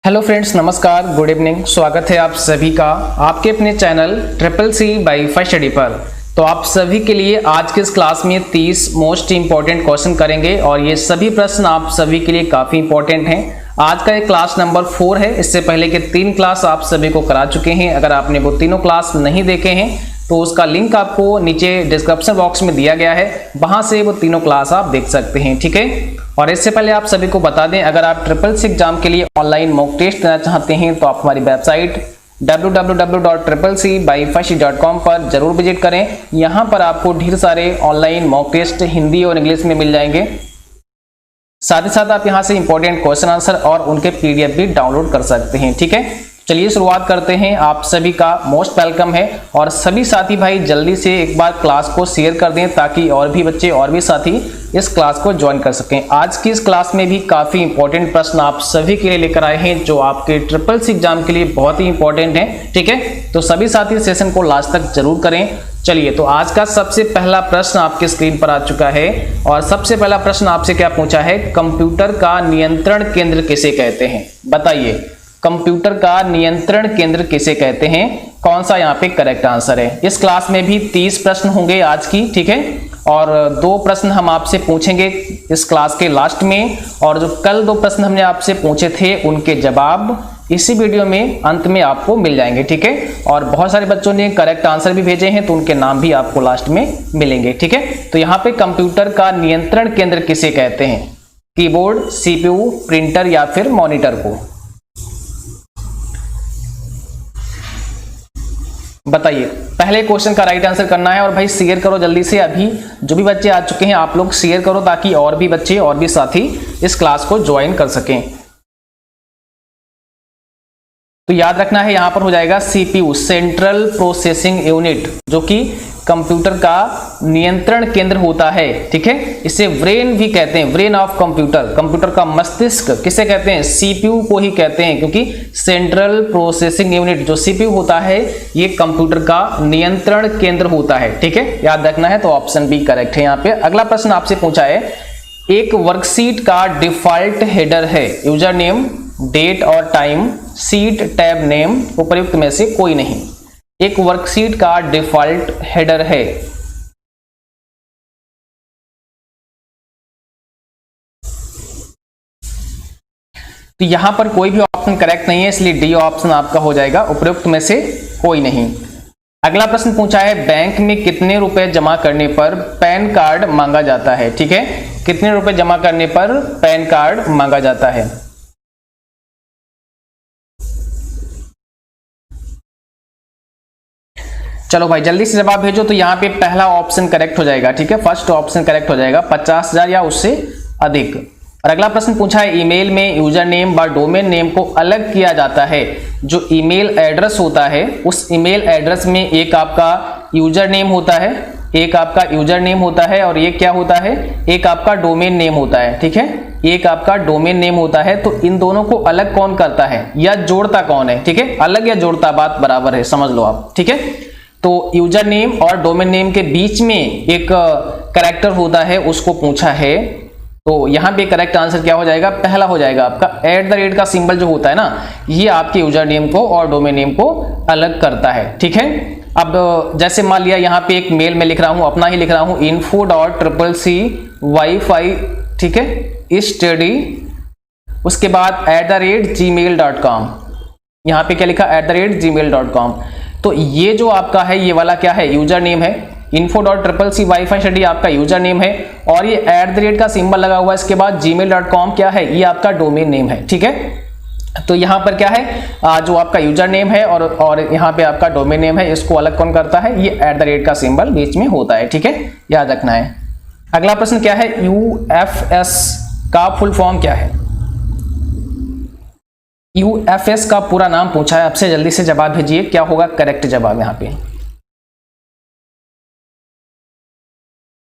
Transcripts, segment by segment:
Hello friends, नमस्कार, good evening. स्वागत है आप सभी का आपके अपने channel triple C by first study पर। तो आप सभी के लिए आज के इस क्लास में 30 मोस्ट इंपॉर्टेंट क्वेश्चन करेंगे और ये सभी प्रश्न आप सभी के लिए काफ़ी इंपॉर्टेंट हैं। आज का ये क्लास नंबर 4 है। इससे पहले के 3 क्लास आप सभी को करा चुके हैं। अगर आपने वो तीनों क्लास नहीं देखे हैं तो उसका लिंक आपको नीचे डिस्क्रिप्शन बॉक्स में दिया गया है, वहां से वो तीनों क्लास आप देख सकते हैं। ठीक है। और इससे पहले आप सभी को बता दें, अगर आप ट्रिपल सी एग्जाम के लिए ऑनलाइन मॉक टेस्ट देना चाहते हैं तो आप हमारी वेबसाइट www.triplec.com पर जरूर विजिट करें। यहाँ पर आपको ढेर सारे ऑनलाइन मॉक टेस्ट हिंदी और इंग्लिश में मिल जाएंगे। साथ ही साथ आप यहाँ से इंपॉर्टेंट क्वेश्चन आंसर और उनके पीडीएफ भी डाउनलोड कर सकते हैं। ठीक है, चलिए शुरुआत करते हैं। आप सभी का मोस्ट वेलकम है और सभी साथी भाई जल्दी से एक बार क्लास को शेयर कर दें ताकि और भी बच्चे और भी साथी इस क्लास को ज्वाइन कर सकें। आज की इस क्लास में भी काफी इंपॉर्टेंट प्रश्न आप सभी के लिए लेकर आए हैं जो आपके ट्रिपल सी एग्जाम के लिए बहुत ही इंपॉर्टेंट है। ठीक है, तो सभी साथी सेशन को लास्ट तक जरूर करें। चलिए, तो आज का सबसे पहला प्रश्न आपके स्क्रीन पर आ चुका है और सबसे पहला प्रश्न आपसे क्या पूछा है, कंप्यूटर का नियंत्रण केंद्र किसे कहते हैं? बताइए, कंप्यूटर का नियंत्रण केंद्र किसे कहते हैं? कौन सा यहाँ पे करेक्ट आंसर है? इस क्लास में भी 30 प्रश्न होंगे आज की। ठीक है, और 2 प्रश्न हम आपसे पूछेंगे इस क्लास के लास्ट में, और जो कल 2 प्रश्न हमने आपसे पूछे थे उनके जवाब इसी वीडियो में अंत में आपको मिल जाएंगे। ठीक है, और बहुत सारे बच्चों ने करेक्ट आंसर भी भेजे हैं तो उनके नाम भी आपको लास्ट में मिलेंगे। ठीक है, तो यहाँ पे कंप्यूटर का नियंत्रण केंद्र किसे कहते हैं? कीबोर्ड, सीपीयू, प्रिंटर या फिर मॉनिटर को? बताइए। पहले क्वेश्चन का राइट आंसर करना है और भाई शेयर करो जल्दी से। अभी जो भी बच्चे आ चुके हैं आप लोग शेयर करो ताकि और भी बच्चे और भी साथी इस क्लास को ज्वाइन कर सकें। तो याद रखना है, यहां पर हो जाएगा सीपीयू, सेंट्रल प्रोसेसिंग यूनिट, जो कि कंप्यूटर का नियंत्रण केंद्र होता है। ठीक है, इसे ब्रेन भी कहते हैं, ब्रेन ऑफ कंप्यूटर। कंप्यूटर का मस्तिष्क किसे कहते हैं? सीपीयू को ही कहते हैं, क्योंकि सेंट्रल प्रोसेसिंग यूनिट जो सीपीयू होता है ये कंप्यूटर का नियंत्रण केंद्र होता है। ठीक है, याद रखना है। तो ऑप्शन बी करेक्ट है यहाँ पे। अगला प्रश्न आपसे पूछा है, एक वर्कशीट का डिफॉल्ट हेडर है यूजर नेम, डेट और टाइम, सीट, टैब नेम, उपर्युक्त में से कोई नहीं। एक वर्कशीट का डिफॉल्ट हेडर है। तो यहां पर कोई भी ऑप्शन करेक्ट नहीं है, इसलिए डी ऑप्शन आपका हो जाएगा, उपर्युक्त में से कोई नहीं। अगला प्रश्न पूछा है, बैंक में कितने रुपए जमा करने पर पैन कार्ड मांगा जाता है? ठीक है, कितने रुपए जमा करने पर पैन कार्ड मांगा जाता है? चलो भाई जल्दी से जवाब भेजो। तो यहाँ पे पहला ऑप्शन करेक्ट हो जाएगा। ठीक है, फर्स्ट ऑप्शन करेक्ट हो जाएगा, 50,000 या उससे अधिक। और अगला प्रश्न पूछा है, ईमेल में यूजर नेम व डोमेन नेम को अलग किया जाता है। जो ईमेल एड्रेस होता है उस ईमेल एड्रेस में एक आपका यूजर नेम होता है, एक आपका यूजर नेम होता है और ये क्या होता है, एक आपका डोमेन नेम होता है। ठीक है, एक आपका डोमेन नेम होता है। तो इन दोनों को अलग कौन करता है या जोड़ता कौन है? ठीक है, अलग या जोड़ता बात बराबर है, समझ लो आप। ठीक है, तो यूजर नेम और डोमेन नेम के बीच में एक कैरेक्टर होता है, उसको पूछा है। तो यहाँ पे करेक्ट आंसर क्या हो जाएगा? पहला हो जाएगा आपका @ का सिंबल जो होता है ना, ये आपके यूजर नेम को और डोमेन नेम को अलग करता है। ठीक है, अब जैसे मान लिया यहाँ पे एक मेल में लिख रहा हूँ, अपना ही लिख रहा हूँ, info.triplec.wifi, ठीक है, स्टडी, उसके बाद @gmail.com। यहाँ पे क्या लिखा? @gmail.com। तो ये जो आपका है ये वाला क्या है? यूजर नेम है। info.triplec.wifi स्टडी आपका यूजर नेम है और ये @ का सिंबल लगा हुआ है। इसके बाद gmail.com क्या है? ये आपका डोमेन नेम है। ठीक है, तो यहाँ पर क्या है, जो आपका यूजर नेम है और यहाँ पे आपका डोमेन नेम है, इसको अलग कौन करता है? ये @ का सिंबल बीच में होता है। ठीक है, याद रखना है। अगला प्रश्न क्या है, UFS का फुल फॉर्म क्या है? UFS का पूरा नाम पूछा है आपसे, जल्दी से जवाब भेजिए, क्या होगा करेक्ट जवाब यहाँ पे?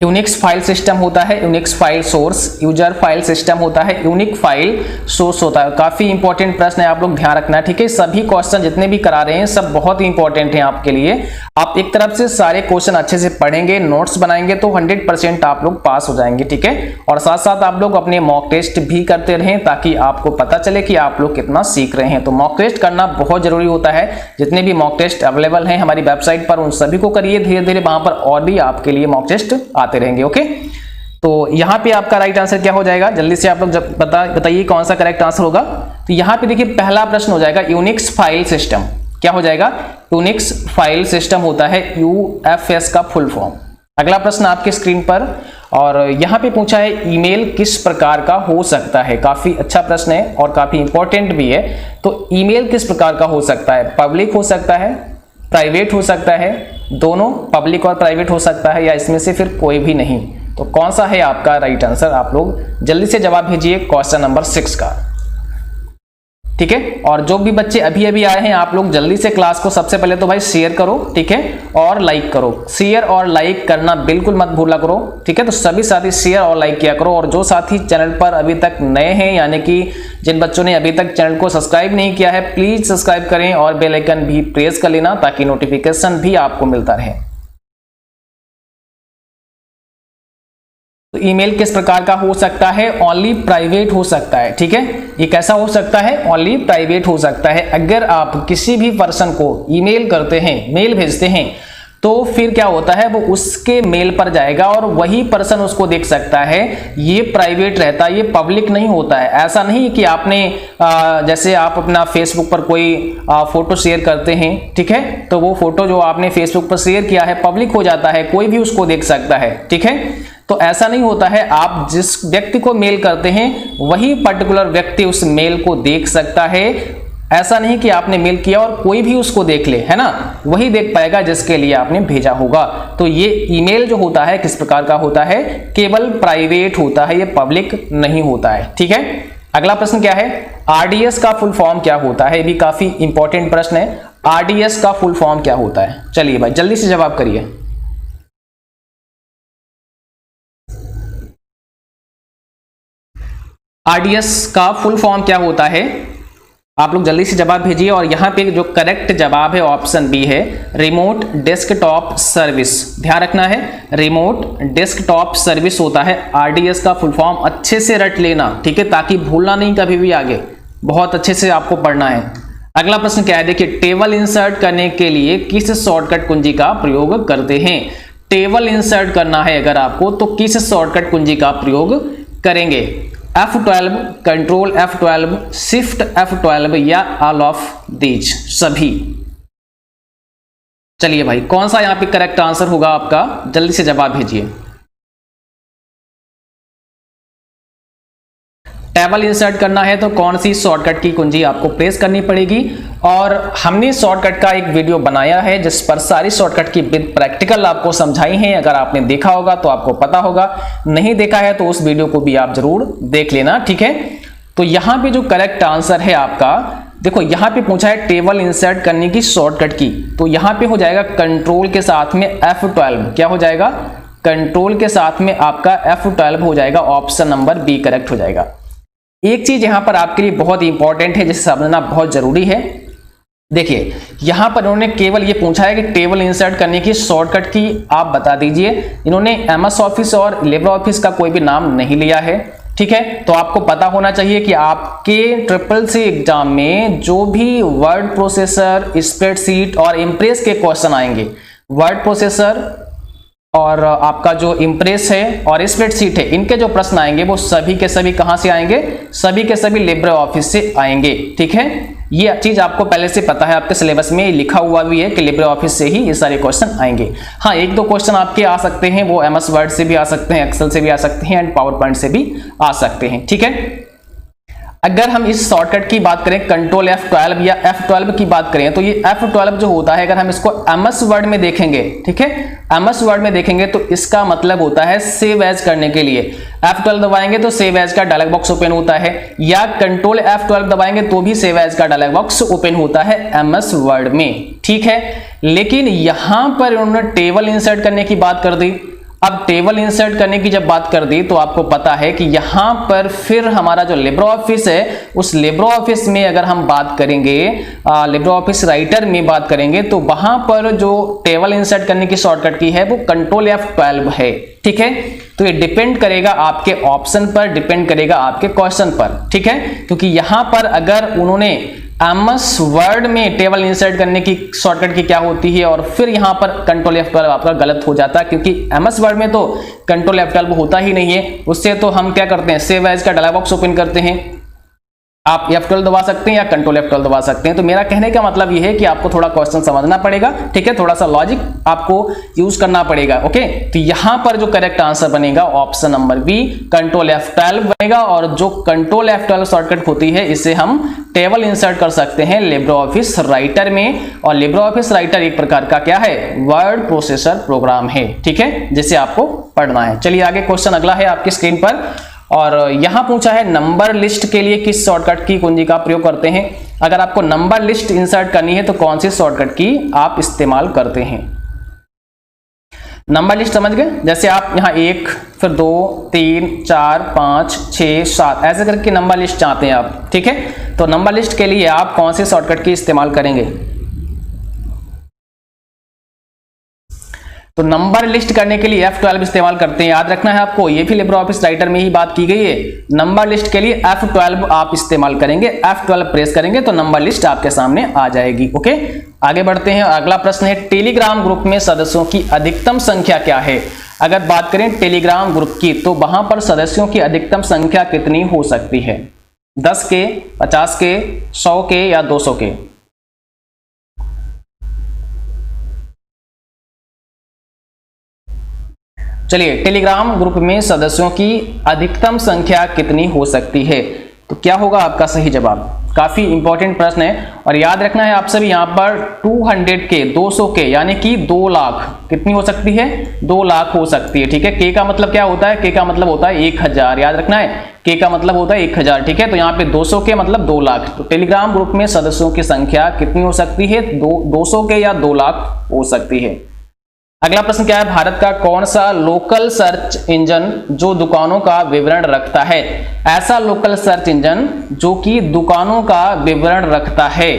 यूनिक्स फाइल सिस्टम होता है, Unix file source, user file system होता है, यूनिक फाइल सोर्स होता है। काफी इंपॉर्टेंट प्रश्न है, आप लोग ध्यान रखना है, ठीक है। सभी क्वेश्चन जितने भी करा रहे हैं सब बहुत ही इंपॉर्टेंट हैं आपके लिए। आप एक तरफ से सारे क्वेश्चन अच्छे से पढ़ेंगे, नोट्स बनाएंगे तो 100% आप लोग पास हो जाएंगे, ठीक है। और साथ साथ आप लोग अपने मॉक टेस्ट भी करते रहें ताकि आपको पता चले कि आप लोग कितना सीख रहे हैं। तो मॉक टेस्ट करना बहुत जरूरी होता है। जितने भी मॉक टेस्ट अवेलेबल हैं हमारी वेबसाइट पर उन सभी को करिए धीरे धीरे, वहां पर और भी आपके लिए मॉक टेस्ट आते रहेंगे, ओके। तो यहाँ पे आपका राइट आंसर क्या हो जाएगा, जल्दी से आप लोग बताइए कौन सा करेक्ट आंसर होगा। तो यहाँ पे देखिए पहला प्रश्न हो जाएगा यूनिक्स फाइल सिस्टम। क्या हो जाएगा, यूनिक्स फाइल सिस्टम होता है यूएफएस का फुल फॉर्म। अगला प्रश्न आपके स्क्रीन पर, और यहाँ पे पूछा है ईमेल किस प्रकार का हो सकता है। काफी अच्छा प्रश्न है और काफी इंपॉर्टेंट भी है। तो ईमेल किस प्रकार का हो सकता है, पब्लिक हो सकता है, प्राइवेट हो सकता है, दोनों पब्लिक और प्राइवेट हो सकता है, या इसमें से फिर कोई भी नहीं। तो कौन सा है आपका राइट आंसर, आप लोग जल्दी से जवाब भेजिए क्वेश्चन नंबर 6 का, ठीक है। और जो भी बच्चे अभी अभी आए हैं आप लोग जल्दी से क्लास को सबसे पहले तो भाई शेयर करो, ठीक है, और लाइक करो। शेयर और लाइक करना बिल्कुल मत भूला करो, ठीक है। तो सभी साथी शेयर और लाइक किया करो। और जो साथी चैनल पर अभी तक नए हैं, यानी कि जिन बच्चों ने अभी तक चैनल को सब्सक्राइब नहीं किया है, प्लीज सब्सक्राइब करें और बेल आइकन भी प्रेस कर लेना ताकि नोटिफिकेशन भी आपको मिलता रहे। तो ईमेल किस प्रकार का हो सकता है, ओनली प्राइवेट हो सकता है, ठीक है। ये कैसा हो सकता है, ओनली प्राइवेट हो सकता है। अगर आप किसी भी पर्सन को ईमेल करते हैं, मेल भेजते हैं, तो फिर क्या होता है वो उसके मेल पर जाएगा और वही पर्सन उसको देख सकता है। ये प्राइवेट रहता है, ये पब्लिक नहीं होता है। ऐसा नहीं कि आपने जैसे आप अपना फेसबुक पर कोई फोटो शेयर करते हैं, ठीक है, तो वो फोटो जो आपने फेसबुक पर शेयर किया है पब्लिक हो जाता है, कोई भी उसको देख सकता है, ठीक है। तो ऐसा नहीं होता है, आप जिस व्यक्ति को मेल करते हैं वही पर्टिकुलर व्यक्ति उस मेल को देख सकता है। ऐसा नहीं कि आपने मेल किया और कोई भी उसको देख ले, है ना, वही देख पाएगा जिसके लिए आपने भेजा होगा। तो ये ईमेल जो होता है किस प्रकार का होता है, केवल प्राइवेट होता है, ये पब्लिक नहीं होता है, ठीक है। अगला प्रश्न क्या है, आरडीएस का फुल फॉर्म क्या होता है। ये भी काफी इंपॉर्टेंट प्रश्न है, आरडीएस का फुल फॉर्म क्या होता है। चलिए भाई जल्दी से जवाब करिए। आरडीएस का फुल फॉर्म क्या होता है, आप लोग जल्दी से जवाब भेजिए। और यहाँ पे जो करेक्ट जवाब है ऑप्शन बी है, रिमोट डेस्कटॉप सर्विस। ध्यान रखना है, रिमोट डेस्कटॉप सर्विस होता है आरडीएस का फुल फॉर्म। अच्छे से रट लेना, ठीक है, ताकि भूलना नहीं कभी भी आगे, बहुत अच्छे से आपको पढ़ना है। अगला प्रश्न क्या है, देखिए टेबल इंसर्ट करने के लिए किस शॉर्टकट कुंजी का प्रयोग करते हैं। टेबल इंसर्ट करना है अगर आपको तो किस शॉर्टकट कुंजी का प्रयोग करेंगे, F12, control F12, shift F12 या ऑल ऑफ दीज सभी। चलिए भाई कौन सा यहां पे करेक्ट आंसर होगा आपका, जल्दी से जवाब भेजिए। टेबल इंसर्ट करना है तो कौन सी शॉर्टकट की कुंजी आपको प्रेस करनी पड़ेगी। और हमने शॉर्टकट का एक वीडियो बनाया है जिस पर सारी शॉर्टकट की प्रैक्टिकल आपको समझाई हैं। अगर आपने देखा होगा तो आपको पता होगा, नहीं देखा है तो उस वीडियो को भी आप जरूर देख लेना, ठीक है। तो यहां पे जो करेक्ट आंसर है आपका, देखो यहां पे पूछा है टेबल इंसर्ट करने की शॉर्टकट की, तो यहां पे हो जाएगा कंट्रोल के साथ में F12। क्या हो जाएगा, कंट्रोल के साथ में आपका F12 हो जाएगा, ऑप्शन नंबर बी करेक्ट हो जाएगा। एक चीज यहां पर आपके लिए बहुत इंपॉर्टेंट है जिसे समझना बहुत जरूरी है। देखिए यहां पर इन्होंने केवल ये पूछा है कि टेबल इंसर्ट करने की शॉर्टकट की आप बता दीजिए। इन्होंने एमएस ऑफिस और लिब्रे ऑफिस का कोई भी नाम नहीं लिया है, ठीक है। तो आपको पता होना चाहिए कि आपके CCC एग्जाम में जो भी वर्ड प्रोसेसर, स्प्रेडशीट और इम्प्रेस के क्वेश्चन आएंगे, वर्ड प्रोसेसर और आपका जो इम्प्रेस है और स्प्रेडशीट है, इनके जो प्रश्न आएंगे वो सभी के सभी कहां से आएंगे, सभी के सभी लिब्रे ऑफिस से आएंगे, ठीक है। ये चीज आपको पहले से पता है, आपके सिलेबस में लिखा हुआ भी है कि लिब्रे ऑफिस से ही ये सारे क्वेश्चन आएंगे। हाँ, एक दो क्वेश्चन आपके आ सकते हैं, वो एमएस वर्ड से भी आ सकते हैं, एक्सेल से भी आ सकते हैं एंड पावर पॉइंट से भी आ सकते हैं, ठीक है। अगर हम इस शॉर्टकट की बात करें, कंट्रोल F12 या F12 की बात करें, तो ये F12 जो होता है अगर हम इसको एमएस वर्ड में देखेंगे, ठीक है, एमएस वर्ड में देखेंगे तो इसका मतलब होता है सेव एज करने के लिए। F12 दबाएंगे तो सेव एज का डायलॉग बॉक्स ओपन होता है, या कंट्रोल F12 दबाएंगे तो भी सेव एज का डायलॉग बॉक्स ओपन होता है एमएस वर्ड में, ठीक है। लेकिन यहां पर उन्होंने टेबल इंसर्ट करने की बात कर दी। अब टेबल इंसर्ट करने की जब बात कर दी तो आपको पता है कि यहां पर फिर हमारा जो लिब्रे ऑफिस है, उस लिब्रे ऑफिस में अगर हम बात करेंगे, लिब्रे ऑफिस राइटर में बात करेंगे, तो वहां पर जो टेबल इंसर्ट करने की शॉर्टकट की है वो कंट्रोल F12 है। ठीक है, तो ये डिपेंड करेगा आपके ऑप्शन पर, डिपेंड करेगा आपके क्वेश्चन पर। ठीक है, क्योंकि यहां पर अगर उन्होंने MS वर्ड में टेबल इंसर्ट करने की शॉर्टकट की क्या होती है और फिर यहां पर कंट्रोल F12 आपका गलत हो जाता है, क्योंकि MS वर्ड में तो कंट्रोल F12 होता ही नहीं है। उससे तो हम क्या करते हैं, सेव एज का डायलॉग बॉक्स ओपन करते हैं, आप F12 दबा सकते हैं या कंट्रोल F12 दबा सकते हैं। तो मेरा कहने का मतलब यह है कि आपको थोड़ा क्वेश्चन समझना पड़ेगा। ठीक है, थोड़ा सा लॉजिक आपको यूज करना पड़ेगा। ओके, तो यहां पर जो करेक्ट आंसर बनेगा option number B, control F12 बनेगा। और जो कंट्रोल F12 शॉर्टकट होती है, इसे हम टेबल इंसर्ट कर सकते हैं लिब्रे ऑफिस राइटर में। और लिब्रे ऑफिस राइटर एक प्रकार का क्या है, वर्ड प्रोसेसर प्रोग्राम है। ठीक है, जिसे आपको पढ़ना है। चलिए आगे क्वेश्चन अगला है आपकी स्क्रीन पर, और यहां पूछा है नंबर लिस्ट के लिए किस शॉर्टकट की कुंजी का प्रयोग करते हैं। अगर आपको नंबर लिस्ट इंसर्ट करनी है तो कौन सी शॉर्टकट की आप इस्तेमाल करते हैं। नंबर लिस्ट समझ गए, जैसे आप यहां 1 फिर 2 3 4 5 6 7 ऐसे करके नंबर लिस्ट चाहते हैं आप। ठीक है, तो नंबर लिस्ट के लिए आप कौन सी शॉर्टकट की इस्तेमाल करेंगे। तो नंबर लिस्ट करने के लिए F12 इस्तेमाल करते हैं, याद रखना है आपको। ये भी लिब्रे ऑफिस राइटर में ही बात की गई है। नंबर लिस्ट के लिए F12 आप इस्तेमाल करेंगे, F12 प्रेस करेंगे तो नंबर लिस्ट आपके सामने आ जाएगी। ओके, आगे बढ़ते हैं। अगला प्रश्न है टेलीग्राम ग्रुप में सदस्यों की अधिकतम संख्या क्या है। अगर बात करें टेलीग्राम ग्रुप की, तो वहां पर सदस्यों की अधिकतम संख्या कितनी हो सकती है, 10 के, 50 के, 100 के या 200 के। चलिए, टेलीग्राम ग्रुप में सदस्यों की अधिकतम संख्या कितनी हो सकती है, तो क्या होगा आपका सही जवाब। काफी इंपॉर्टेंट प्रश्न है और याद रखना है आप सभी, यहां पर 200 के, 200 के यानी कि 2 लाख कितनी हो सकती है, 2 लाख हो सकती है। ठीक है, के का मतलब क्या होता है, के का मतलब होता है 1000, याद रखना है, के का मतलब होता है 1000। ठीक है, तो यहाँ पे 200 के मतलब 2 लाख। तो टेलीग्राम ग्रुप में सदस्यों की संख्या कितनी हो सकती है, 200 के या 2 लाख हो सकती है। अगला प्रश्न क्या है, भारत का कौन सा लोकल सर्च इंजन जो दुकानों का विवरण रखता है। ऐसा लोकल सर्च इंजन जो कि दुकानों का विवरण रखता है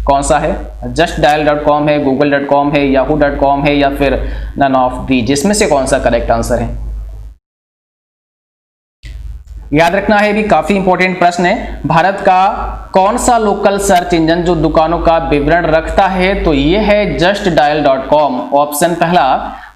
कौन सा है, justdial.com है, google.com है, yahoo.com है या फिर नन ऑफ दी, जिसमें से कौन सा करेक्ट आंसर है। याद रखना है, भी काफी इंपॉर्टेंट प्रश्न है। भारत का कौन सा लोकल सर्च इंजन जो दुकानों का विवरण रखता है, तो ये है justdial.com, ऑप्शन पहला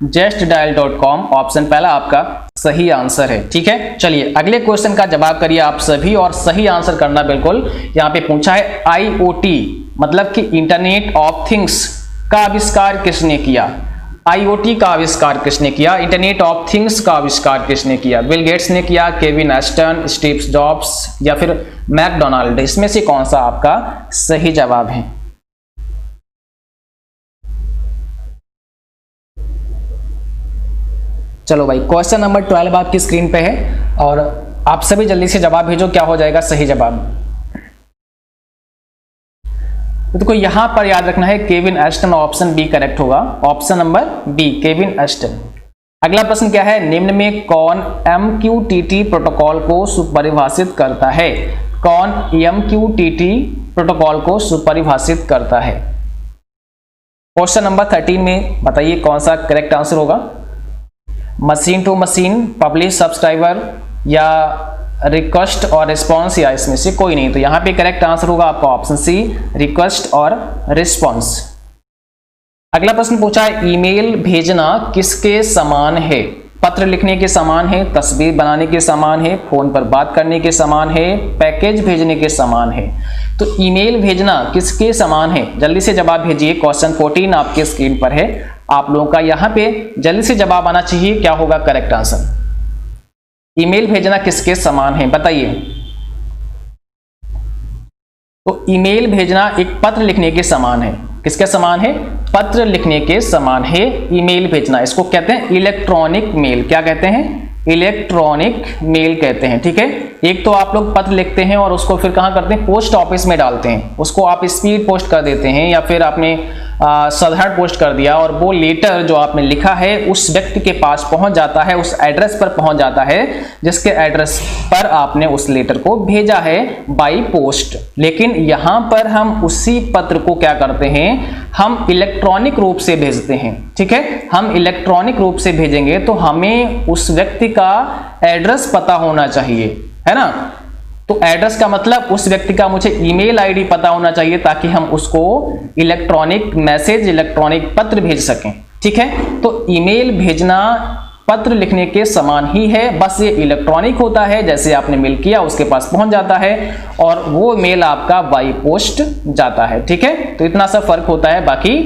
justdial.com, ऑप्शन पहला आपका सही आंसर है। ठीक है, चलिए अगले क्वेश्चन का जवाब करिए आप सभी और सही आंसर करना बिल्कुल। यहां पे पूछा है IoT मतलब कि इंटरनेट ऑफ थिंग्स का आविष्कार किसने किया। IoT का आविष्कार किसने किया, इंटरनेट ऑफ थिंग्स का आविष्कार किसने किया। बिल गेट्स ने किया, केविन एस्टन, स्टीव जॉब्स या फिर मैकडोनाल्ड, इसमें से कौन सा आपका सही जवाब है। चलो भाई, क्वेश्चन नंबर 12 आपकी स्क्रीन पे है और आप सभी जल्दी से जवाब भेजो, क्या हो जाएगा सही जवाब। तो देखो यहां पर याद रखना है Kevin Aston, option B correct होगा, option number B Kevin Aston. अगला प्रश्न क्या है, निम्न में कौन MQTT प्रोटोकॉल को सुपरिभाषित करता है। कौन MQTT प्रोटोकॉल को सुपरिभाषित करता है। क्वेश्चन नंबर 13 में बताइए कौन सा करेक्ट आंसर होगा। Machine to machine, publish subscriber या रिक्वेस्ट और रिस्पॉन्स या इसमें से कोई नहीं। तो यहां पे करेक्ट आंसर होगा आपका ऑप्शन सी, रिक्वेस्ट और रिस्पॉन्स। अगला प्रश्न पूछा है, ईमेल भेजना किसके समान है। पत्र लिखने के समान है, तस्वीर बनाने के समान है, फोन पर बात करने के समान है, पैकेज भेजने के समान है। तो ईमेल भेजना किसके समान है, जल्दी से जवाब भेजिए। क्वेश्चन 14 आपके स्क्रीन पर है, आप लोगों का यहां पे जल्दी से जवाब आना चाहिए, क्या होगा करेक्ट आंसर। ईमेल भेजना किसके समान है बताइए। तो ईमेल भेजना एक पत्र लिखने के समान है, किसके समान है, पत्र लिखने के समान है ईमेल भेजना। इसको कहते हैं इलेक्ट्रॉनिक मेल, क्या कहते हैं, इलेक्ट्रॉनिक मेल कहते हैं। ठीक है, एक तो आप लोग पत्र लिखते हैं और उसको फिर कहां करते हैं, पोस्ट ऑफिस में डालते हैं, उसको आप स्पीड पोस्ट कर देते हैं या फिर आपने साधारण पोस्ट कर दिया और वो लेटर जो आपने लिखा है उस व्यक्ति के पास पहुंच जाता है, उस एड्रेस पर पहुंच जाता है जिसके एड्रेस पर आपने उस लेटर को भेजा है बाई पोस्ट। लेकिन यहां पर हम उसी पत्र को क्या करते हैं, हम इलेक्ट्रॉनिक रूप से भेजते हैं। ठीक है, हम इलेक्ट्रॉनिक रूप से भेजेंगे तो हमें उस व्यक्ति का एड्रेस पता होना चाहिए, है ना। तो एड्रेस का मतलब उस व्यक्ति का मुझे ईमेल आईडी पता होना चाहिए ताकि हम उसको इलेक्ट्रॉनिक मैसेज, इलेक्ट्रॉनिक पत्र भेज सकें। ठीक है, तो ईमेल भेजना पत्र लिखने के समान ही है, बस ये इलेक्ट्रॉनिक होता है। जैसे आपने मेल किया उसके पास पहुंच जाता है और वो मेल आपका बाई पोस्ट जाता है। ठीक है, तो इतना सा फर्क होता है। बाकी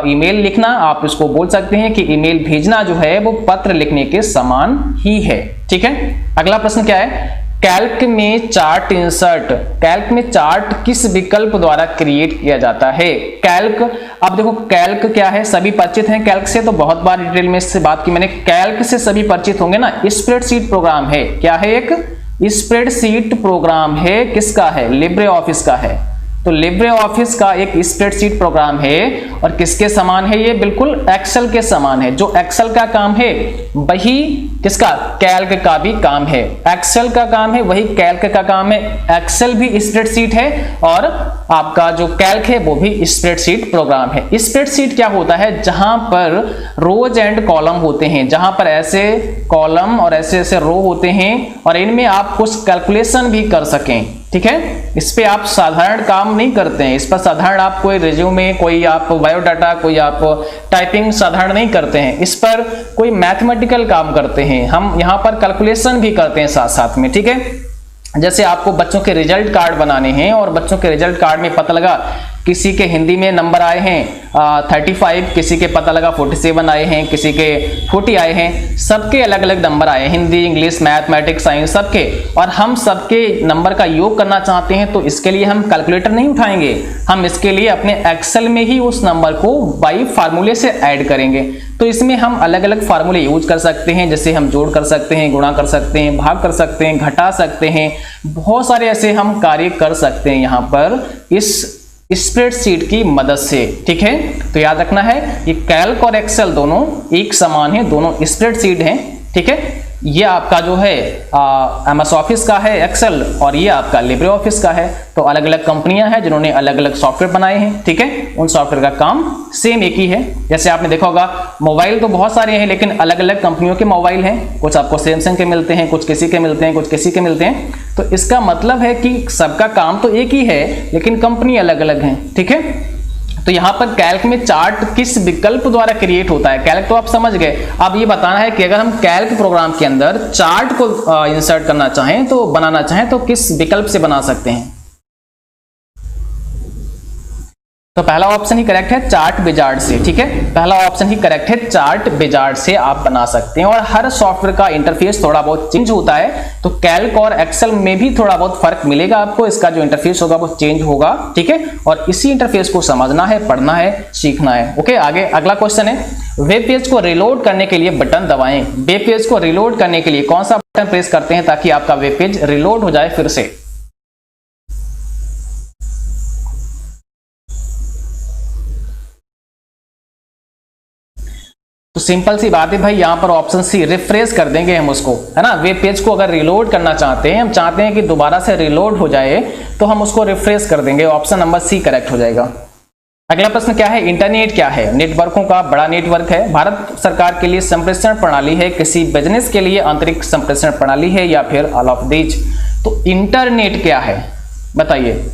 ईमेल लिखना आप इसको बोल सकते हैं कि ईमेल भेजना जो है वो पत्र लिखने के समान ही है। ठीक है, अगला प्रश्न क्या है, कैल्क में चार्ट इंसर्ट, कैल्क में चार्ट किस विकल्प द्वारा क्रिएट किया जाता है। कैल्क, अब देखो कैल्क क्या है, सभी परिचित हैं कैल्क से, तो बहुत बार डिटेल में इससे बात की मैंने। कैल्क से सभी परिचित होंगे ना, स्प्रेडशीट प्रोग्राम है। क्या है, एक स्प्रेडशीट प्रोग्राम है। किसका है, लिब्रे ऑफिस का है। तो लिब्रे ऑफिस का एक स्प्रेडशीट प्रोग्राम है और किसके समान है, ये बिल्कुल एक्सेल के समान है। जो एक्सेल का काम है वही किसका, कैल्क का भी काम है। एक्सेल का काम है वही कैल्क का काम है। एक्सेल भी स्प्रेडशीट है और आपका जो कैल्क है वो भी स्प्रेडशीट प्रोग्राम है। स्प्रेडशीट क्या होता है, जहां पर रोज एंड कॉलम होते हैं, जहां पर ऐसे कॉलम और ऐसे ऐसे रो होते हैं और इनमें आप कुछ कैलकुलेशन भी कर सकें। ठीक है, इस पे आप साधारण काम नहीं करते हैं, इस पर साधारण आप कोई रिज्यूमे, कोई आप बायोडाटा, कोई आप टाइपिंग साधारण नहीं करते हैं, इस पर कोई मैथमेटिकल काम करते हैं। हम यहाँ पर कैलकुलेशन भी करते हैं साथ साथ में। ठीक है, जैसे आपको बच्चों के रिजल्ट कार्ड बनाने हैं और बच्चों के रिजल्ट कार्ड में पता लगा किसी के हिंदी में नंबर आए हैं 35, किसी के पता लगा 47 आए हैं, किसी के 40 आए हैं, सबके अलग अलग नंबर आए, हिंदी, इंग्लिश, मैथमेटिक्स, साइंस सबके, और हम सबके नंबर का योग करना चाहते हैं। तो इसके लिए हम कैलकुलेटर नहीं उठाएंगे, हम इसके लिए अपने एक्सेल में ही उस नंबर को बाई फार्मूले से ऐड करेंगे। तो इसमें हम अलग अलग फार्मूले यूज कर सकते हैं, जैसे हम जोड़ कर सकते हैं, गुणा कर सकते हैं, भाग कर सकते हैं, घटा सकते हैं, बहुत सारे ऐसे हम कार्य कर सकते हैं यहाँ पर इस स्प्रेडशीट की मदद से। ठीक है, तो याद रखना है ये कैल्क और एक्सेल दोनों एक समान है, दोनों स्प्रेडशीट हैं। ठीक है, ये आपका जो है एमएस ऑफिस का है एक्सेल और ये आपका लिब्रे ऑफिस का है। तो अलग अलग कंपनियां हैं जिन्होंने अलग अलग सॉफ्टवेयर बनाए हैं। ठीक है, उन सॉफ्टवेयर का काम सेम एक ही है। जैसे आपने देखा होगा मोबाइल तो बहुत सारे हैं लेकिन अलग अलग कंपनियों के मोबाइल हैं, कुछ आपको सैमसंग के मिलते हैं, कुछ किसी के मिलते हैं, कुछ किसी के मिलते हैं। तो इसका मतलब है कि सबका काम तो एक ही है लेकिन कंपनी अलग अलग है। ठीक है, तो यहां पर कैल्क में चार्ट किस विकल्प द्वारा क्रिएट होता है, कैल्क तो आप समझ गए। अब ये बताना है कि अगर हम कैल्क प्रोग्राम के अंदर चार्ट को इंसर्ट करना चाहें, तो बनाना चाहें, तो किस विकल्प से बना सकते हैं। तो पहला ऑप्शन ही करेक्ट है, चार्ट विजार्ड से। ठीक है, पहला ऑप्शन ही करेक्ट है, चार्ट विजार्ड से आप बना सकते हैं। और हर सॉफ्टवेयर का इंटरफेस थोड़ा बहुत चेंज होता है, तो कैल्क और एक्सेल में भी थोड़ा बहुत फर्क मिलेगा आपको, इसका जो इंटरफेस होगा वो चेंज होगा। ठीक है, और इसी इंटरफेस को समझना है, पढ़ना है, सीखना है। ओके, आगे अगला क्वेश्चन है, वेब पेज को रिलोड करने के लिए बटन दबाएं। वेब पेज को रिलोड करने के लिए कौन सा बटन प्रेस करते हैं ताकि आपका वेब पेज रिलोड हो जाए फिर से। तो सिंपल सी बात है भाई, यहां पर ऑप्शन सी, रिफ्रेश कर देंगे हम उसको, है ना। वेब पेज को अगर रिलोड करना चाहते हैं, हम चाहते हैं कि दोबारा से रिलोड हो जाए, तो हम उसको रिफ्रेश कर देंगे। ऑप्शन नंबर सी करेक्ट हो जाएगा। अगला प्रश्न क्या है, इंटरनेट क्या है। नेटवर्कों का बड़ा नेटवर्क है, भारत सरकार के लिए संप्रेषण प्रणाली है, किसी बिजनेस के लिए आंतरिक संप्रेषण प्रणाली है, या फिर ऑल ऑफ दीज। तो इंटरनेट क्या है बताइए,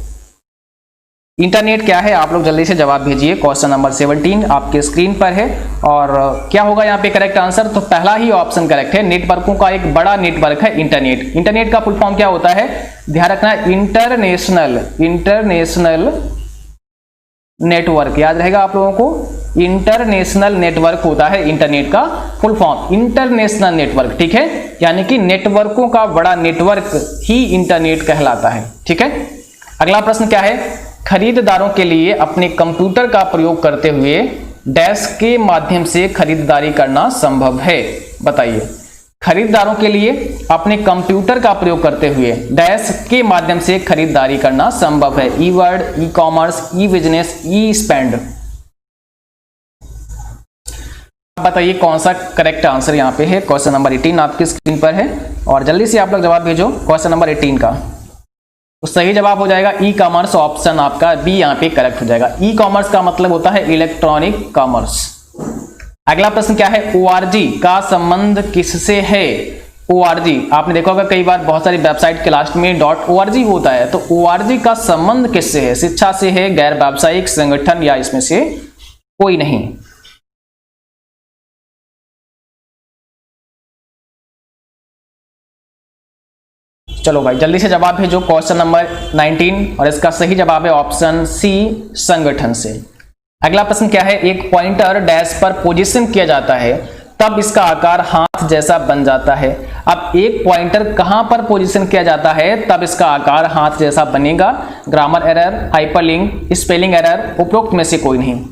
इंटरनेट क्या है, आप लोग जल्दी से जवाब भेजिए। क्वेश्चन नंबर 17 आपके स्क्रीन पर है और क्या होगा यहाँ पे करेक्ट आंसर। तो पहला ही ऑप्शन करेक्ट है, नेटवर्कों का एक बड़ा नेटवर्क है इंटरनेट। इंटरनेट का फुल फॉर्म क्या होता है, ध्यान रखना है, इंटरनेशनल नेटवर्क, याद रहेगा आप लोगों को, इंटरनेशनल नेटवर्क होता है इंटरनेट का फुल फॉर्म, इंटरनेशनल नेटवर्क। ठीक है, यानी कि नेटवर्कों का बड़ा नेटवर्क ही इंटरनेट कहलाता है। ठीक है, अगला प्रश्न क्या है, खरीदारों के लिए अपने कंप्यूटर का प्रयोग करते हुए डैश के माध्यम से खरीदारी करना संभव है। बताइए, खरीदारों के लिए अपने कंप्यूटर का प्रयोग करते हुए डैश के माध्यम से खरीदारी करना संभव है। ई वर्ड, ई कॉमर्स, ई बिजनेस, ई स्पेंड। बताइए कौन सा करेक्ट आंसर यहाँ पे है। क्वेश्चन नंबर 18 आपकी स्क्रीन पर है और जल्दी से आप लोग जवाब भेजो क्वेश्चन नंबर 18 का। तो सही जवाब हो जाएगा ई कॉमर्स, ऑप्शन आपका बी यहाँ पे करेक्ट हो जाएगा। ई कॉमर्स का मतलब होता है इलेक्ट्रॉनिक कॉमर्स। अगला प्रश्न क्या है, ओआरजी का संबंध किससे है। ओआरजी आपने देखा होगा कई बार बहुत सारी वेबसाइट के लास्ट में .org होता है, तो ओआरजी का संबंध किससे है, शिक्षा से है, गैर व्यावसायिक संगठन या इसमें से कोई नहीं। चलो भाई जल्दी से जवाब भेजो क्वेश्चन नंबर 19 और इसका सही जवाब है ऑप्शन सी, संगठन से। अगला प्रश्न क्या है, एक पॉइंटर डैश पर पोजीशन किया जाता है तब इसका आकार हाथ जैसा बन जाता है। अब एक पॉइंटर कहां पर पोजीशन किया जाता है तब इसका आकार हाथ जैसा बनेगा। Grammar error, hyperlink, spelling error, उपरोक्त में से कोई नहीं।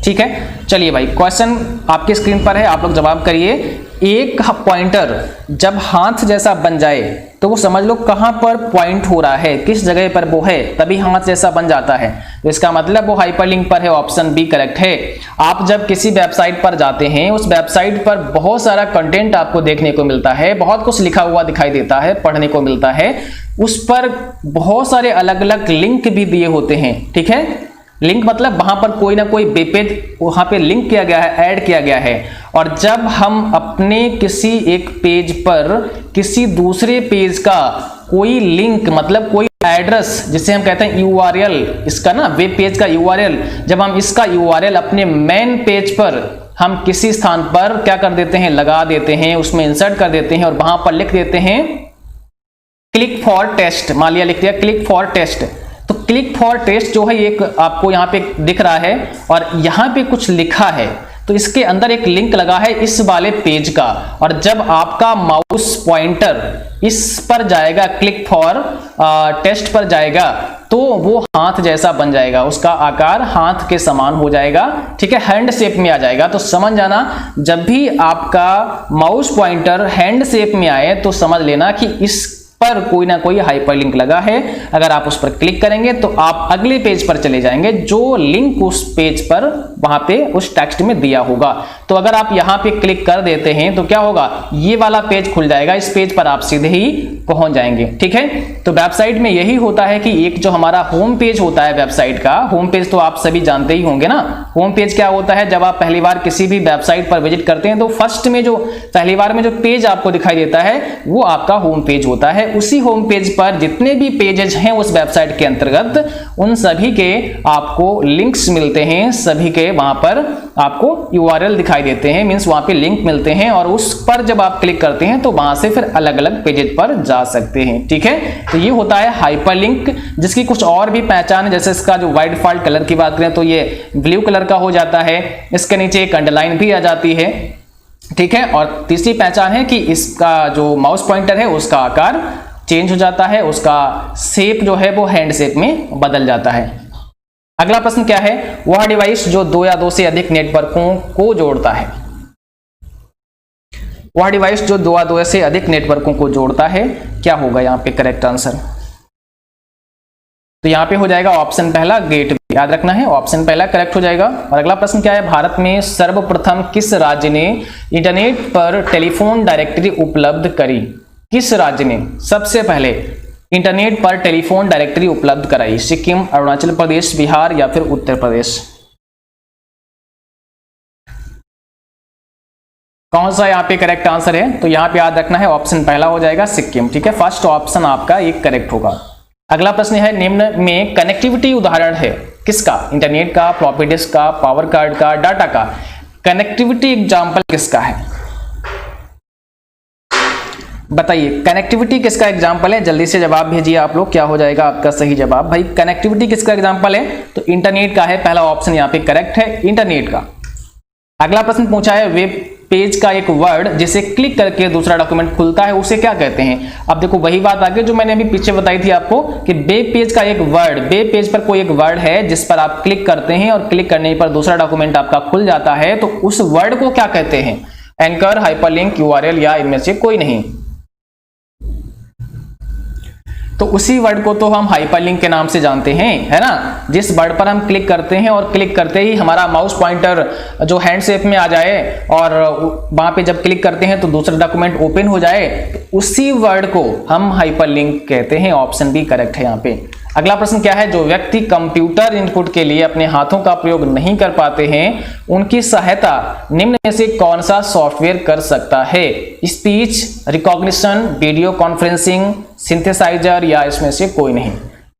ठीक है, चलिए भाई क्वेश्चन आपकी स्क्रीन पर है, आप लोग जवाब करिए। एक पॉइंटर जब हाथ जैसा बन जाए तो वो समझ लो कहां पर पॉइंट हो रहा है, किस जगह पर वो है, तभी हाथ जैसा बन जाता है। तो इसका मतलब वो हाइपरलिंक पर है, ऑप्शन बी करेक्ट है। आप जब किसी वेबसाइट पर जाते हैं, उस वेबसाइट पर बहुत सारा कंटेंट आपको देखने को मिलता है, बहुत कुछ लिखा हुआ दिखाई देता है, पढ़ने को मिलता है, उस पर बहुत सारे अलग अलग लिंक भी दिए होते हैं। ठीक है, लिंक मतलब वहां पर कोई ना कोई वेब पेज वहां पे लिंक किया गया है, ऐड किया गया है। और जब हम अपने किसी एक पेज पर किसी दूसरे पेज का कोई लिंक मतलब कोई एड्रेस, जिसे हम कहते हैं यूआरएल, इसका ना वेब पेज का यूआरएल, जब हम इसका यूआरएल अपने मेन पेज पर हम किसी स्थान पर क्या कर देते हैं, लगा देते हैं, उसमें इंसर्ट कर देते हैं और वहां पर लिख देते हैं क्लिक फॉर टेस्ट, मान लिया लिख दिया क्लिक फॉर टेस्ट। तो क्लिक फॉर टेस्ट जो है एक आपको यहाँ पे दिख रहा है और यहाँ पे कुछ लिखा है, तो इसके अंदर एक लिंक लगा है इस वाले पेज का। और जब आपका माउस पॉइंटर इस पर जाएगा, क्लिक फॉर टेस्ट पर जाएगा, तो वो हाथ जैसा बन जाएगा, उसका आकार हाथ के समान हो जाएगा। ठीक है, हैंड शेप में आ जाएगा। तो समझ जाना, जब भी आपका माउस पॉइंटर हैंड शेप में आए तो समझ लेना कि इस पर कोई ना कोई हाइपरलिंक लगा है। अगर आप उस पर क्लिक करेंगे तो आप अगले पेज पर चले जाएंगे, जो लिंक उस पेज पर वहां पे उस टेक्स्ट में दिया होगा। तो अगर आप यहां पे क्लिक कर देते हैं तो क्या होगा, ये वाला पेज खुल जाएगा, इस पेज पर आप सीधे ही पहुंच जाएंगे। ठीक है, तो वेबसाइट में यही होता है कि एक जो हमारा होम पेज होता है वेबसाइट का, होम पेज तो आप सभी जानते ही होंगे ना। होम पेज क्या होता है, जब आप पहली बार किसी भी वेबसाइट पर विजिट करते हैं तो फर्स्ट में जो पहली बार में जो पेज आपको दिखाई देता है वो आपका होम पेज होता है। उसी होम पेज पर जितने भी पेजेस हैं उस वेबसाइट के अंतर्गत, उन सभी के आपको लिंक्स मिलते हैं, सभी के वहां पर आपको यूआरएल दिखाई देते हैं, मींस वहां पे लिंक मिलते हैं और उस पर जब आप क्लिक करते हैं तो वहां से फिर अलग अलग पेजेस पर जा सकते हैं। ठीक है, तो ये होता है हाइपरलिंक, जिसकी कुछ और भी पहचान है। जैसे इसका जो बाय डिफॉल्ट कलर की बात करें तो ये ब्लू कलर का हो जाता है, इसके नीचे एक अंडरलाइन भी आ जाती है। ठीक है, और तीसरी पहचान है कि इसका जो माउस पॉइंटर है उसका आकार चेंज हो जाता है, उसका शेप जो है वो हैंड शेप में बदल जाता है। अगला प्रश्न क्या है, वह डिवाइस जो 2 या 2 से अधिक नेटवर्कों को जोड़ता है। वह डिवाइस जो 2 या 2 से अधिक नेटवर्कों को जोड़ता है, क्या होगा यहाँ पे करेक्ट आंसर। तो यहाँ पे हो जाएगा ऑप्शन पहला गेट, याद रखना है ऑप्शन पहला करेक्ट हो जाएगा। और अगला प्रश्न क्या है, भारत में सर्वप्रथम किस राज्य ने इंटरनेट पर टेलीफोन डायरेक्टरी उपलब्ध करी। किस राज्य ने सबसे पहले इंटरनेट पर टेलीफोन डायरेक्टरी उपलब्ध कराई, सिक्किम, अरुणाचल प्रदेश, बिहार या फिर उत्तर प्रदेश। कौन सा यहाँ पे करेक्ट आंसर है, तो यहाँ पे याद रखना है ऑप्शन पहला हो जाएगा सिक्किम। ठीक है, फर्स्ट ऑप्शन आपका एक करेक्ट होगा। अगला प्रश्न है, निम्न में कनेक्टिविटी उदाहरण है किसका, इंटरनेट का, फ्लॉपी डिस्क का, पावर कार्ड का, डाटा का। कनेक्टिविटी एग्जाम्पल किसका है बताइए, कनेक्टिविटी किसका एग्जाम्पल है, जल्दी से जवाब भेजिए आप लोग, क्या हो जाएगा आपका सही जवाब। भाई कनेक्टिविटी किसका एग्जाम्पल है, तो इंटरनेट का है, पहला ऑप्शन यहाँ पे करेक्ट है, इंटरनेट का। अगला प्रश्न पूछा है, वेब पेज का एक वर्ड जिसे क्लिक करके दूसरा डॉक्यूमेंट खुलता है उसे क्या कहते हैं। अब देखो वही बात आगे जो मैंने अभी पीछे बताई थी आपको कि वेब पेज का एक वर्ड, वेब पेज पर कोई एक वर्ड है जिस पर आप क्लिक करते हैं और क्लिक करने पर दूसरा डॉक्यूमेंट आपका खुल जाता है, तो उस वर्ड को क्या कहते हैं, एंकर, हाइपरलिंक, यूआरएल या इनमें से कोई नहीं। तो उसी वर्ड को तो हम हाइपरलिंक के नाम से जानते हैं, है ना। जिस वर्ड पर हम क्लिक करते हैं और क्लिक करते ही हमारा माउस पॉइंटर जो हैंड शेप में आ जाए और वहां पे जब क्लिक करते हैं तो दूसरा डॉक्यूमेंट ओपन हो जाए, तो उसी वर्ड को हम हाइपरलिंक कहते हैं। ऑप्शन बी करेक्ट है यहाँ पे। अगला प्रश्न क्या है, जो व्यक्ति कंप्यूटर इनपुट के लिए अपने हाथों का प्रयोग नहीं कर पाते हैं, उनकी सहायता निम्न में से कौन सा सॉफ्टवेयर कर सकता है? Speech recognition, video conferencing, synthesiser या इसमें से कोई नहीं।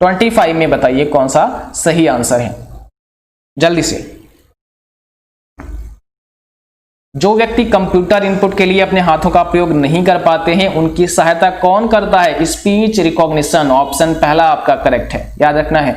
25 में बताइए कौन सा सही आंसर है, जल्दी से। जो व्यक्ति कंप्यूटर इनपुट के लिए अपने हाथों का प्रयोग नहीं कर पाते हैं, उनकी सहायता कौन करता है? Speech recognition. ऑप्शन पहला आपका करेक्ट है, याद रखना है।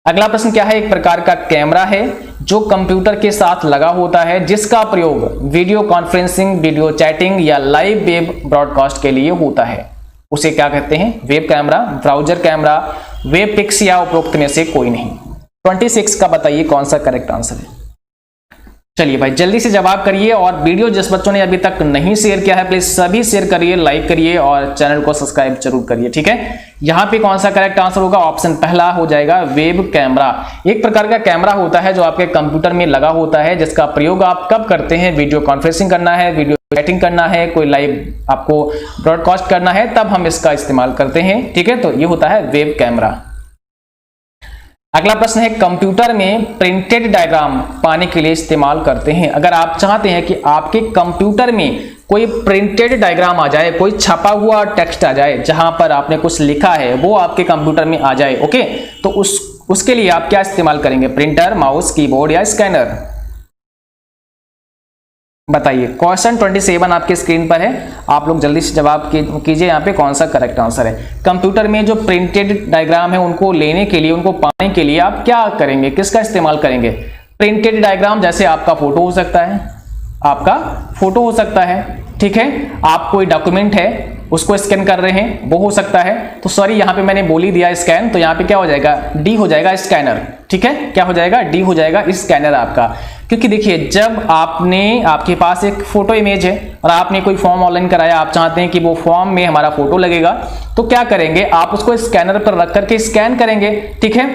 अगला प्रश्न क्या है, एक प्रकार का कैमरा है जो कंप्यूटर के साथ लगा होता है, जिसका प्रयोग वीडियो कॉन्फ्रेंसिंग, वीडियो चैटिंग या लाइव वेब ब्रॉडकास्ट के लिए होता है। उसे क्या कहते हैं? Web camera, browser camera, web pix या उपरोक्त में से कोई नहीं। 26 का बताइए कौन सा करेक्ट आंसर है। चलिए भाई जल्दी से जवाब करिए, और वीडियो जिस बच्चों ने अभी तक नहीं शेयर किया है प्लीज सभी शेयर करिए, लाइक करिए और चैनल को सब्सक्राइब जरूर करिए, ठीक है। यहाँ पे कौन सा करेक्ट आंसर होगा? ऑप्शन पहला हो जाएगा, वेब कैमरा। एक प्रकार का कैमरा होता है जो आपके कंप्यूटर में लगा होता है, जिसका प्रयोग आप कब करते हैं? वीडियो कॉन्फ्रेंसिंग करना है, वीडियो चैटिंग करना है, कोई लाइव आपको ब्रॉडकास्ट करना है, तब हम इसका इस्तेमाल करते हैं, ठीक है। तो ये होता है वेब कैमरा। अगला प्रश्न है, कंप्यूटर में प्रिंटेड डायग्राम पाने के लिए इस्तेमाल करते हैं। अगर आप चाहते हैं कि आपके कंप्यूटर में कोई प्रिंटेड डायग्राम आ जाए, कोई छपा हुआ टेक्स्ट आ जाए जहां पर आपने कुछ लिखा है वो आपके कंप्यूटर में आ जाए, ओके, तो उसके लिए आप क्या इस्तेमाल करेंगे? प्रिंटर, माउस, कीबोर्ड या स्कैनर? बताइए। क्वेश्चन 27 आपके स्क्रीन पर है, आप लोग जल्दी से जवाब कीजिए यहाँ पे कौन सा करेक्ट आंसर है। कंप्यूटर में जो प्रिंटेड डायग्राम है उनको लेने के लिए, उनको पाने के लिए आप क्या करेंगे, किसका इस्तेमाल करेंगे? प्रिंटेड डायग्राम जैसे आपका फोटो हो सकता है, आपका फोटो हो सकता है, ठीक है। आप कोई डॉक्यूमेंट है उसको स्कैन कर रहे हैं, वो हो सकता है। तो सॉरी यहाँ पे मैंने बोल ही दिया स्कैन, तो यहाँ पे क्या हो जाएगा? डी हो जाएगा, स्कैनर, ठीक है। क्या हो जाएगा? डी हो जाएगा, स्कैनर आपका। क्योंकि देखिए जब आपके पास एक फोटो इमेज है और आपने कोई फॉर्म ऑनलाइन कराया, आप चाहते हैं कि वो फॉर्म में हमारा फोटो लगेगा, तो क्या करेंगे? आप उसको स्कैनर पर रख करके स्कैन करेंगे, ठीक है।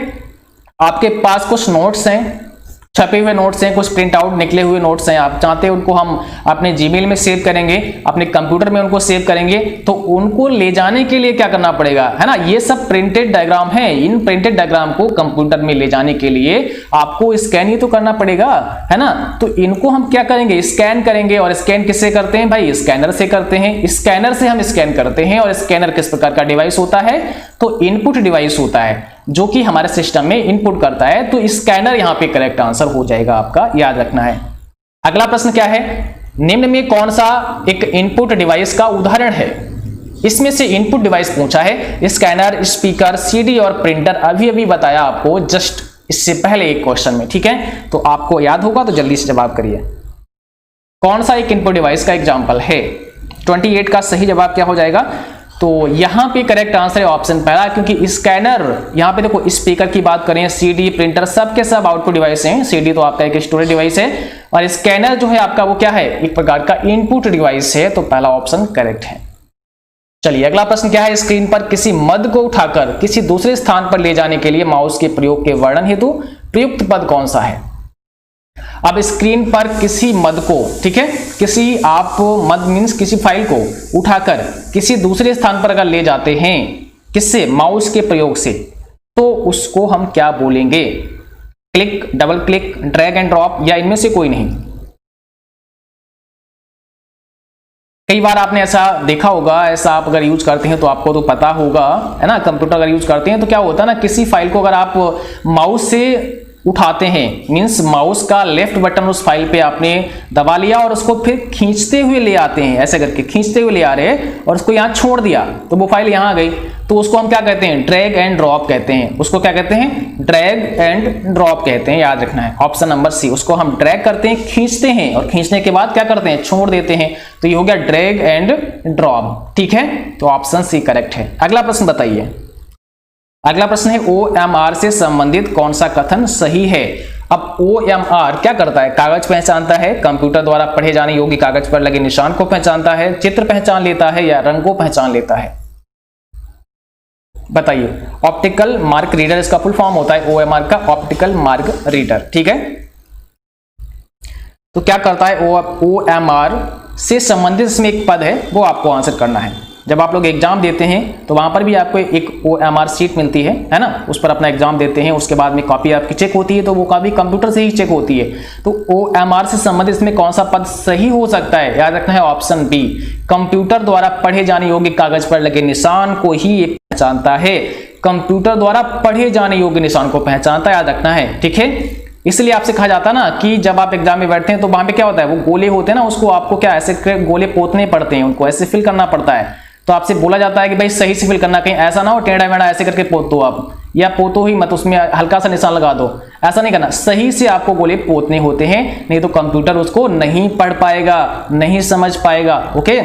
आपके पास कुछ नोट्स हैं, छपे हुए नोट्स हैं, कुछ प्रिंट आउट निकले हुए नोट्स हैं, आप चाहते हैं उनको हम अपने जीमेल में सेव करेंगे, अपने कंप्यूटर में उनको सेव करेंगे, तो उनको ले जाने के लिए क्या करना पड़ेगा, है ना। ये सब प्रिंटेड डायग्राम है, इन प्रिंटेड डायग्राम को कंप्यूटर में ले जाने के लिए आपको स्कैन ही तो करना पड़ेगा, है ना। तो इनको हम क्या करेंगे? स्कैन करेंगे। और स्कैन किससे करते हैं भाई? स्कैनर से करते हैं। स्कैनर से हम स्कैन करते हैं। और स्कैनर किस प्रकार का डिवाइस होता है? तो इनपुट डिवाइस होता है जो कि हमारे सिस्टम में इनपुट करता है। तो स्कैनर यहां पे करेक्ट आंसर हो जाएगा आपका, याद रखना है। अगला प्रश्न क्या है, निम्न में कौन सा एक इनपुट डिवाइस का उदाहरण है? इसमें से इनपुट डिवाइस पूछा है, स्कैनर, स्पीकर, सीडी और प्रिंटर। अभी अभी बताया आपको जस्ट इससे पहले एक क्वेश्चन में, ठीक है। तो आपको याद होगा तो जल्दी से जवाब करिए, कौन सा एक इनपुट डिवाइस का एग्जाम्पल है। 28 का सही जवाब क्या हो जाएगा? तो यहां पे करेक्ट आंसर है ऑप्शन पहला, क्योंकि स्कैनर, यहां पे देखो स्पीकर की बात करें, सीडी, प्रिंटर, सब के सब आउटपुट डिवाइस हैं। सीडी तो आपका एक स्टोरेज डिवाइस है और स्कैनर जो है आपका वो क्या है? एक प्रकार का इनपुट डिवाइस है। तो पहला ऑप्शन करेक्ट है। चलिए अगला प्रश्न क्या है, स्क्रीन पर किसी मद को उठाकर किसी दूसरे स्थान पर ले जाने के लिए माउस के प्रयोग के वर्णन हेतु प्रयुक्त पद कौन सा है? अब स्क्रीन पर किसी मद को, ठीक है, किसी आप मद मीन्स किसी फाइल को उठाकर किसी दूसरे स्थान पर अगर ले जाते हैं, किससे? माउस के प्रयोग से, तो उसको हम क्या बोलेंगे? Click, double click, drag and drop या इनमें से कोई नहीं? कई बार आपने ऐसा देखा होगा, ऐसा आप अगर यूज करते हैं तो आपको तो पता होगा, है ना। कंप्यूटर अगर यूज करते हैं तो क्या होता है ना, किसी फाइल को अगर आप माउस से उठाते हैं, मींस माउस का लेफ्ट बटन उस फाइल पे आपने दबा लिया और उसको फिर खींचते हुए ले आते हैं, ऐसे करके खींचते हुए ले आ रहे हैं और उसको यहां छोड़ दिया तो वो फाइल यहां आ गई, तो उसको हम क्या कहते हैं? ड्रैग एंड ड्रॉप कहते हैं। उसको क्या कहते हैं? ड्रैग एंड ड्रॉप कहते हैं, याद रखना है। ऑप्शन नंबर सी, उसको हम ड्रैग करते हैं, खींचते हैं और खींचने के बाद क्या करते हैं? छोड़ देते हैं। तो ये हो गया ड्रैग एंड ड्रॉप, ठीक है। तो ऑप्शन सी करेक्ट है। अगला प्रश्न बताइए। अगला प्रश्न है, OMR से संबंधित कौन सा कथन सही है? अब OMR क्या करता है? कागज पहचानता है, कंप्यूटर द्वारा पढ़े जाने योग्य कागज पर लगे निशान को पहचानता है, चित्र पहचान लेता है या रंग को पहचान लेता है? बताइए। ऑप्टिकल मार्क रीडर इसका फुल फॉर्म होता है OMR का, ऑप्टिकल मार्क रीडर, ठीक है। तो क्या करता है OMR से संबंधित इसमें एक पद है, वो आपको आंसर करना है। जब आप लोग एग्जाम देते हैं तो वहां पर भी आपको एक OMR सीट मिलती है ना, उस पर अपना एग्जाम देते हैं, उसके बाद में कॉपी आपकी चेक होती है, तो वो कॉपी कंप्यूटर से ही चेक होती है। तो OMR से संबंधित इसमें कौन सा पद सही हो सकता है, याद रखना है ऑप्शन बी, कंप्यूटर द्वारा पढ़े जाने योग्य कागज पर लगे निशान को ही ये पहचानता है। कंप्यूटर द्वारा पढ़े जाने योग्य निशान को पहचानता है, याद रखना है, ठीक है। इसलिए आपसे कहा जाता है ना कि जब आप एग्जाम में बैठते हैं तो वहां पे क्या होता है, वो गोले होते हैं ना, उसको आपको क्या ऐसे गोले पोतने पड़ते हैं, उनको ऐसे फिल करना पड़ता है। तो आपसे बोला जाता है कि भाई सही से फिल करना, कहीं ऐसा ना हो टेढ़ा मेढ़ा ऐसे करके पोत दो आप, या पोतो ही मत, उसमें हल्का सा निशान लगा दो, ऐसा नहीं करना, सही से आपको गोले पोतने होते हैं, नहीं तो कंप्यूटर उसको नहीं पढ़ पाएगा, नहीं समझ पाएगा। ओके,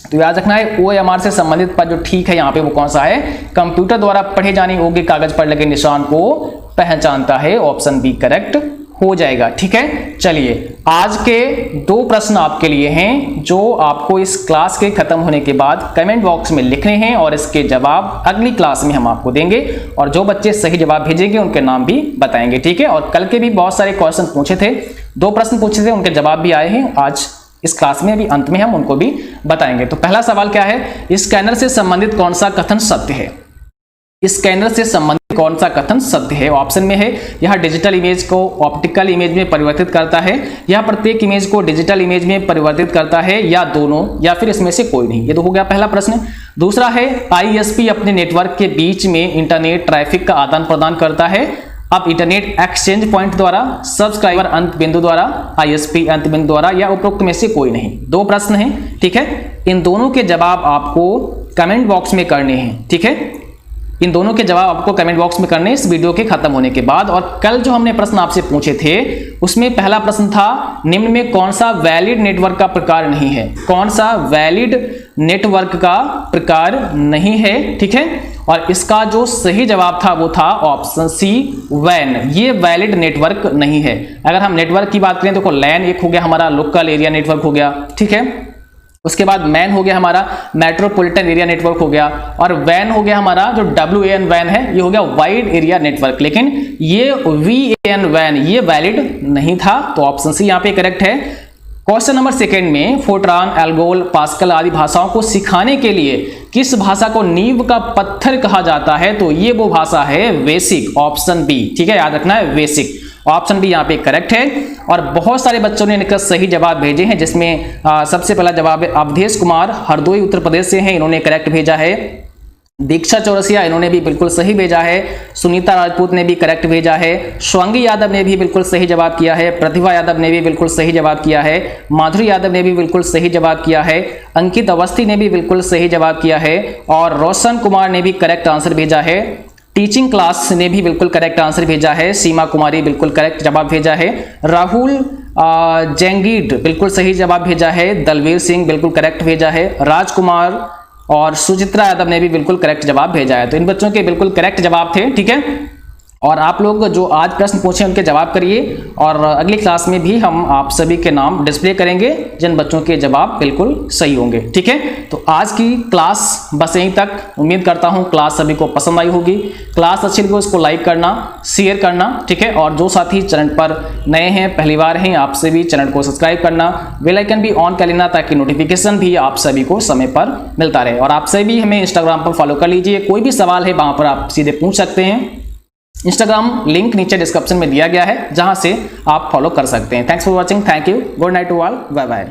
तो याद रखना है OMR से संबंधित पद जो ठीक है यहाँ पे वो कौन सा है, कंप्यूटर द्वारा पढ़े जाने योग्य कागज पर लगे निशान को पहचानता है, ऑप्शन बी करेक्ट हो जाएगा, ठीक है। चलिए आज के 2 प्रश्न आपके लिए हैं जो आपको इस क्लास के खत्म होने के बाद कमेंट बॉक्स में लिखने हैं और इसके जवाब अगली क्लास में हम आपको देंगे, और जो बच्चे सही जवाब भेजेंगे उनके नाम भी बताएंगे, ठीक है। और कल के भी बहुत सारे क्वेश्चन पूछे थे, 2 प्रश्न पूछे थे, उनके जवाब भी आए हैं, आज इस क्लास में अभी अंत में हम उनको भी बताएंगे। तो पहला सवाल क्या है, स्कैनर से संबंधित कौन सा कथन सत्य है, स्कैनर से संबंधित कौन सा कथन सत्य है। ऑप्शन में है यह डिजिटल इमेज को ऑप्टिकल इमेज में परिवर्तित करता है, यह प्रत्येक इमेज को डिजिटल इमेज में परिवर्तित करता है, या दोनों, या फिर इसमें से कोई नहीं। ये तो हो गया पहला प्रश्न। दूसरा है ISP अपने नेटवर्क के बीच में इंटरनेट ट्रैफिक का आदान प्रदान करता है। अब इंटरनेट एक्सचेंज पॉइंट द्वारा, सब्सक्राइबर अंत बिंदु द्वारा, ISP अंत बिंदु द्वारा, या उपरोक्त में से कोई नहीं। 2 प्रश्न हैं, ठीक है। इन दोनों के जवाब आपको कमेंट बॉक्स में करने हैं, ठीक है। इन दोनों के जवाब आपको कमेंट बॉक्स में करने इस वीडियो के खत्म होने के बाद। और कल जो हमने प्रश्न आपसे पूछे थे उसमें पहला प्रश्न था निम्न में कौन सा वैलिड नेटवर्क का प्रकार नहीं है, कौन सा वैलिड नेटवर्क का प्रकार नहीं है, ठीक है। और इसका जो सही जवाब था वो था ऑप्शन सी वैन, ये वैलिड नेटवर्क नहीं है। अगर हम नेटवर्क की बात करें तो लैन एक हो गया हमारा, लोकल एरिया नेटवर्क हो गया, ठीक है। उसके बाद मैन हो गया हमारा, मेट्रोपॉलिटन एरिया नेटवर्क हो गया, और वैन हो गया हमारा जो WAN वैन है, ये हो गया वाइड एरिया नेटवर्क। लेकिन ये VAN वैन ये वैलिड नहीं था, तो ऑप्शन सी यहाँ पे करेक्ट है। क्वेश्चन नंबर 2 में फोर्ट्रान, एल्गोल, पास्कल आदि भाषाओं को सिखाने के लिए किस भाषा को नींव का पत्थर कहा जाता है, तो ये वो भाषा है वेसिक, ऑप्शन बी, ठीक है, याद रखना है वेसिक, ऑप्शन बी यहाँ पे करेक्ट है। और बहुत सारे बच्चों ने इनका सही जवाब भेजे हैं, जिसमें सबसे पहला जवाब है अवधेश कुमार, हरदोई उत्तर प्रदेश से हैं, इन्होंने करेक्ट भेजा है। दीक्षा चौरसिया, इन्होंने भी बिल्कुल सही भेजा है। सुनीता राजपूत ने भी करेक्ट भेजा है। स्वांगी यादव ने भी बिल्कुल सही जवाब किया है। प्रतिभा यादव ने भी बिल्कुल सही जवाब किया है। माधुरी यादव ने भी बिल्कुल सही जवाब किया है। अंकित अवस्थी ने भी बिल्कुल सही जवाब किया है। और रोशन कुमार ने भी करेक्ट आंसर भेजा है। टीचिंग क्लास ने भी बिल्कुल करेक्ट आंसर भेजा है। सीमा कुमारी बिल्कुल करेक्ट जवाब भेजा है। राहुल जेंगीड बिल्कुल सही जवाब भेजा है। दलवीर सिंह बिल्कुल करेक्ट भेजा है। राजकुमार और सुचित्रा यादव ने भी बिल्कुल करेक्ट जवाब भेजा है। तो इन बच्चों के बिल्कुल करेक्ट जवाब थे, ठीक है। और आप लोग जो आज प्रश्न पूछे उनके जवाब करिए, और अगली क्लास में भी हम आप सभी के नाम डिस्प्ले करेंगे जिन बच्चों के जवाब बिल्कुल सही होंगे, ठीक है। तो आज की क्लास बस यहीं तक। उम्मीद करता हूं क्लास सभी को पसंद आई होगी। क्लास अच्छी लगी उसको लाइक करना, शेयर करना, ठीक है। और जो साथी चैनल पर नए हैं, पहली बार हैं, आपसे भी चैनल को सब्सक्राइब करना, बेल आइकन भी ऑन कर लेना, ताकि नोटिफिकेशन भी आप सभी को समय पर मिलता रहे। और आपसे भी हमें इंस्टाग्राम पर फॉलो कर लीजिए। कोई भी सवाल है वहां पर आप सीधे पूछ सकते हैं। इंस्टाग्राम लिंक नीचे डिस्क्रिप्शन में दिया गया है, जहां से आप फॉलो कर सकते हैं। Thanks for watching, thank you, good night to all, bye bye.